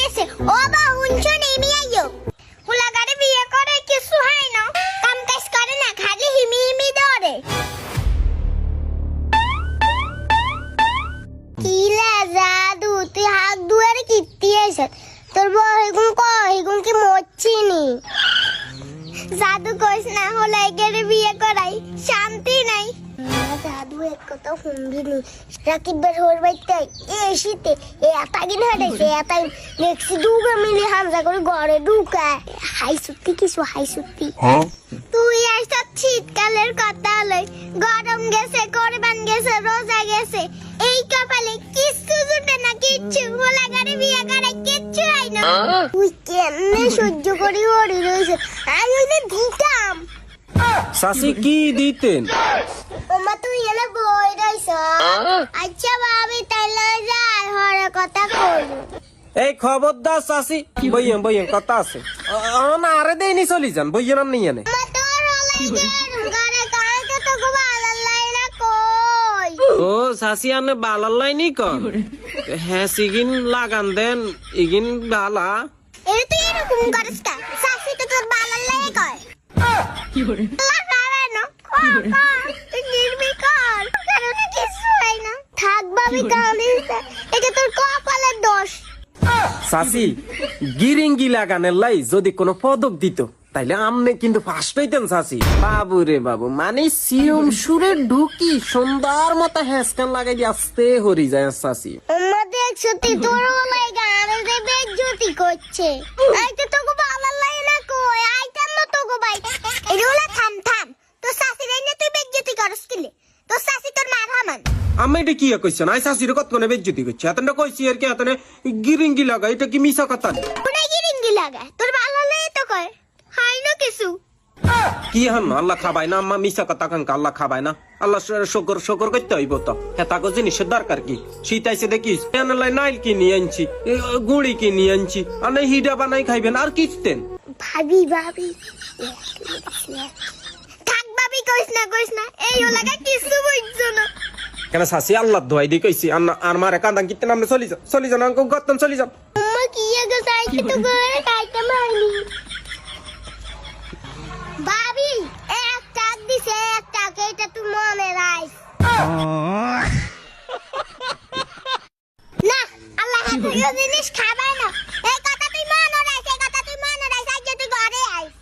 গেছে ও বা হুনছো নেমে আইও হুলাগারে বিয়ে করে কিছু হয় না কাম কাজ করে না খালি হিমি হিমি ধরে কিলা জাদু তুই হাত দুয়ারে কিত্তি এসে তোর বউ হেগুন কি মরছিনি জাদু কইস না হুলাগারে বিয়ে করাই শান্তি নাই জাদু এক কথা শুনবিনি রাকিব বের হওয়ার বাইতে এসিতে এতদিন হয়েছে এতদিন নেক্সট দুগা মিলে হামজা করে ঘরে ঢুকায় হাই সুত্তি তুই আসা শীতকালের কথা হলে গরম গেছে কোরবান গেছে রোজা গেছে এই কপালে কিচ্ছু জুটে না কিচ্ছু হোলাগারে বিয়ে করে কিচ্ছু হয় না তুই কেমনে সহ্য করি ওরে রয়েছে আমি ওদের দিতাম শাসি কি দিতেন ওমা তুই এলে বই রইছ আচ্ছা ভাবি তাইলে যাই হরে কথা কইব এই খবরদার শাসি বইয়েন কথা আছে না আরে দেইনি চলি যান বইয়েন আর নিয়ে নে মা তোর হলাই ঘরে কাইতে তো খুব আল্লাহ না কই ও শাসি আনে বালাল্লাই নি কর হ্যাঁ সিগিন লাগান দেন ইগিন বালা এর তুই এরকম করিস কা সাসি তো তোর বালাল্লাই কয় কি করে তুই নির্মি কর কারণ কিছু হয় না থাক ভাবি কালি এটা তোর কপালের দোষ শাসি গিরিঙ্গি লাগানের লাই যদি কোনো পদক দিত তাইলে আমনে কিন্তু ফার্স্ট হইতেন শাসি বাবু রে বাবু মানে সিয়ম সুরে ঢুকি সুন্দর মতো হেসকান লাগাই দিয়ে আসতে হরি যায় শাসি ওমা দেখছো তুই তোর ওলাই গানে যে বেজ্জতি করছে আইতে তোকে ভালো লাগে না কই আইতাম না তোকে ভাই এগুলা থাম তো শাসি রে না তুই বেজ্জতি করস কিলে তো শাসি তোর মার হামান আমি এটা কি কইছেন আই শাসির কত কোনে বেজ্জতি করছে এতটা কইছি আর কি এতনে গিরিঙ্গি লাগা এটা কি মিছা কথা কোনে গিরিঙ্গি লাগা তোর ভালো লাগে তো কয় হাই না কিছু কি হন আল্লাহ খাবাই না আম্মা মিছা কথা কাঙ্কা আল্লাহ খাবাই না আল্লাহ শুকর করতে হইব তো হেতাকো জিনিসের দরকার কি শীত আইসে দেখিস প্যানেলাই নাইল কিনে আনছি গুড়ি কিনে আনছি আর হিডা বানাই খাইবেন আর কিচতেন ভাবি থাক ভাবি কইস না এই লাগা কিছু বুঝছো না কেন শাসি আল্লাহ দোয়াই দি কইছি আর মারে কান্দান কিতে নামে চলি যান আঙ্কু গত্তন চলি যান আম্মা কি আগে যাইছি তো ঘরে খাইতে মারলি ভাবি এক টাক দিছে এক টাক এটা তুই মনে রাখ না আল্লাহ হাতে জিনিস খাবে না এই কথা তুই মনে রাখ এই কথা তুই মনে রাখ আজ তুই ঘরে আইস